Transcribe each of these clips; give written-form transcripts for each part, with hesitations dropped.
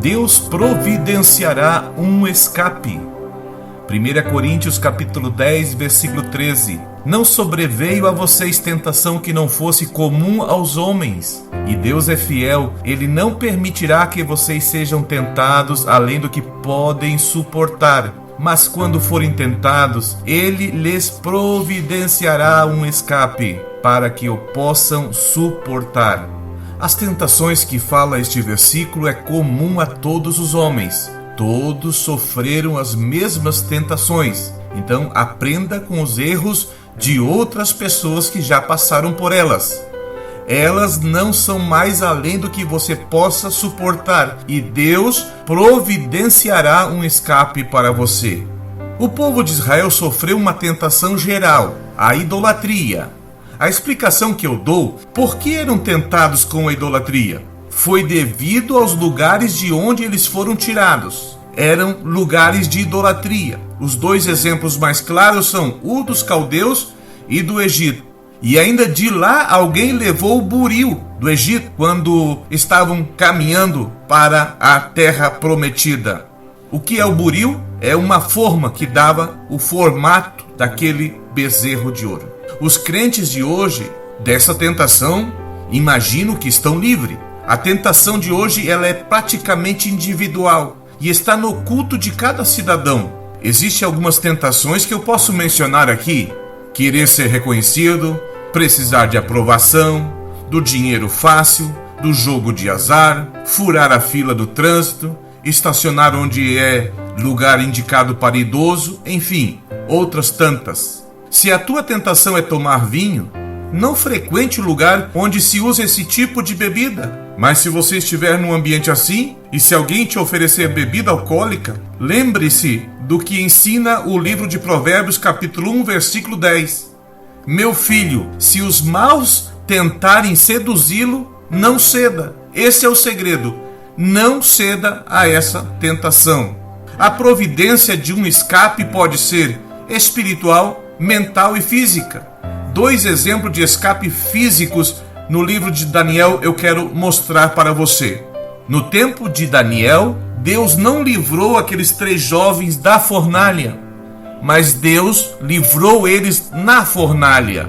Deus providenciará um escape. 1 Coríntios capítulo 10, versículo 13. Não sobreveio a vocês tentação que não fosse comum aos homens. E Deus é fiel, Ele não permitirá que vocês sejam tentados além do que podem suportar. Mas quando forem tentados, Ele lhes providenciará um escape, para que o possam suportar. As tentações que fala este versículo é comum a todos os homens. Todos sofreram as mesmas tentações. Então aprenda com os erros de outras pessoas que já passaram por elas. Elas não são mais além do que você possa suportar, e Deus providenciará um escape para você. O povo de Israel sofreu uma tentação geral, a idolatria. A explicação que eu dou, por que eram tentados com a idolatria? Foi devido aos lugares de onde eles foram tirados. Eram lugares de idolatria. Os dois exemplos mais claros são o dos caldeus e do Egito. E ainda de lá alguém levou o buril do Egito quando estavam caminhando para a terra prometida. O que é o buril? É uma forma que dava o formato daquele bezerro de ouro. Os crentes de hoje, dessa tentação, imagino que estão livres. A tentação de hoje ela é praticamente individual e está no culto de cada cidadão. Existem algumas tentações que eu posso mencionar aqui. Querer ser reconhecido, precisar de aprovação, do dinheiro fácil, do jogo de azar, furar a fila do trânsito, estacionar onde é lugar indicado para idoso, enfim, outras tantas. Se a tua tentação é tomar vinho, não frequente o lugar onde se usa esse tipo de bebida. Mas se você estiver num ambiente assim, e se alguém te oferecer bebida alcoólica, lembre-se do que ensina o livro de Provérbios, capítulo 1, versículo 10. Meu filho, se os maus tentarem seduzi-lo, não ceda. Esse é o segredo. Não ceda a essa tentação. A providência de um escape pode ser espiritual, mental e física. 2 exemplos de escape físicos no livro de Daniel eu quero mostrar para você. No tempo de Daniel, Deus não livrou aqueles 3 jovens da fornalha, mas Deus livrou eles na fornalha.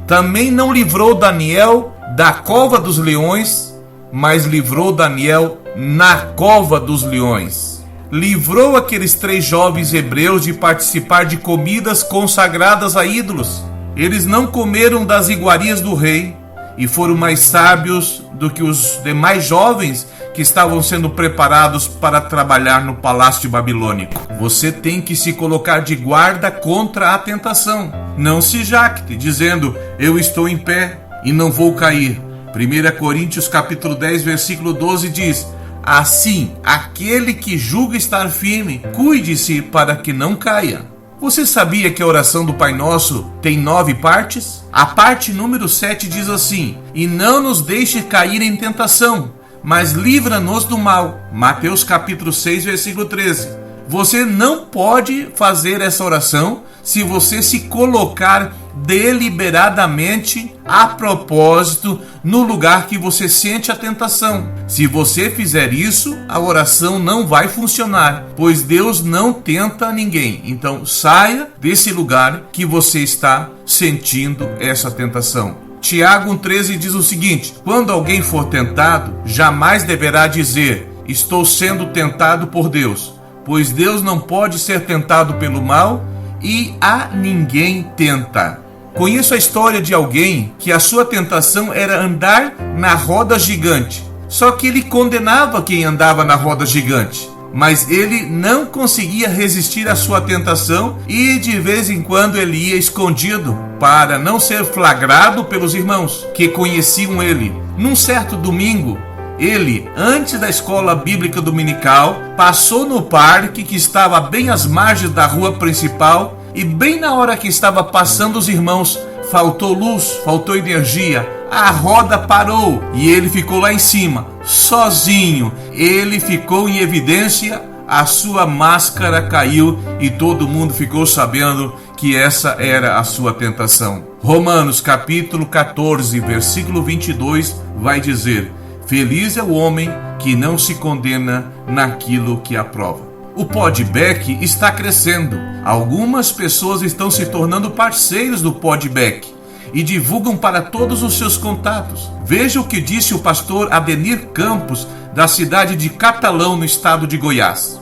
Também não livrou Daniel da cova dos leões, mas livrou Daniel na cova dos leões. Livrou aqueles 3 jovens hebreus de participar de comidas consagradas a ídolos. Eles não comeram das iguarias do rei e foram mais sábios do que os demais jovens que estavam sendo preparados para trabalhar no palácio babilônico. Você tem que se colocar de guarda contra a tentação. Não se jacte dizendo, eu estou em pé e não vou cair. 1 Coríntios capítulo 10, versículo 12 diz, assim, aquele que julga estar firme, cuide-se para que não caia. Você sabia que a oração do Pai Nosso tem 9 partes? A parte número 7 diz assim, e não nos deixe cair em tentação, mas livra-nos do mal. Mateus capítulo 6, versículo 13. Você não pode fazer essa oração se você se colocar deliberadamente, a propósito, no lugar que você sente a tentação. Se você fizer isso, a oração não vai funcionar, pois Deus não tenta ninguém. Então saia desse lugar que você está sentindo essa tentação. Tiago 1,13 diz o seguinte, quando alguém for tentado, jamais deverá dizer, estou sendo tentado por Deus, pois Deus não pode ser tentado pelo mal e a ninguém tenta. Conheço a história de alguém que a sua tentação era andar na roda gigante. Só que ele condenava quem andava na roda gigante. Mas ele não conseguia resistir à sua tentação e de vez em quando ele ia escondido para não ser flagrado pelos irmãos que conheciam ele. Num certo domingo, ele, antes da escola bíblica dominical, passou no parque que estava bem às margens da rua principal e bem na hora que estava passando os irmãos, faltou luz, faltou energia, a roda parou e ele ficou lá em cima, sozinho. Ele ficou em evidência, a sua máscara caiu e todo mundo ficou sabendo que essa era a sua tentação. Romanos capítulo 14, versículo 22 vai dizer, Feliz é o homem que não se condena naquilo que aprova. O Podbeck está crescendo. Algumas pessoas estão se tornando parceiros do Podbeck e divulgam para todos os seus contatos. Veja o que disse o pastor Adenir Campos, da cidade de Catalão, no estado de Goiás.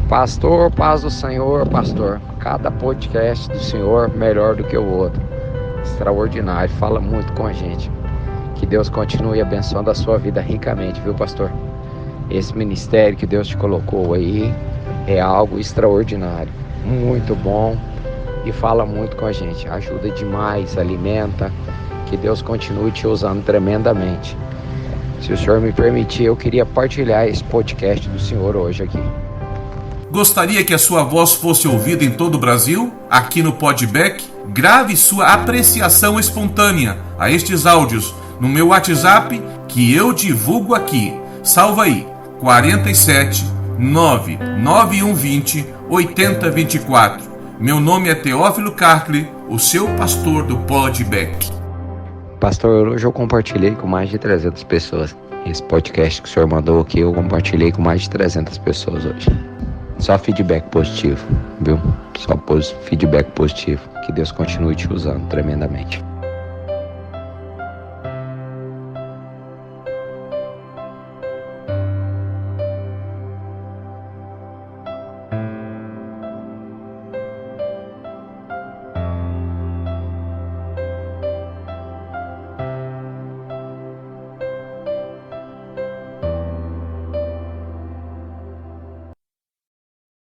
Pastor, paz do Senhor, pastor. Cada podcast do Senhor melhor do que o outro. Extraordinário, fala muito com a gente. Que Deus continue abençoando a sua vida ricamente, viu, pastor? Esse ministério que Deus te colocou aí é algo extraordinário, muito bom e fala muito com a gente, ajuda demais, alimenta, que Deus continue te usando tremendamente. Se o senhor me permitir, eu queria partilhar esse podcast do senhor hoje aqui. Gostaria que a sua voz fosse ouvida em todo o Brasil? Aqui no Podbeck, grave sua apreciação espontânea a estes áudios no meu WhatsApp que eu divulgo aqui. Salva aí, 47 99120 8024. Meu nome é Teófilo Carcle, o seu pastor do Podbeck. Pastor, hoje eu compartilhei com mais de 300 pessoas. Esse podcast que o senhor mandou aqui, eu compartilhei com mais de 300 pessoas hoje. Só feedback positivo, viu? Só feedback positivo. Que Deus continue te usando tremendamente.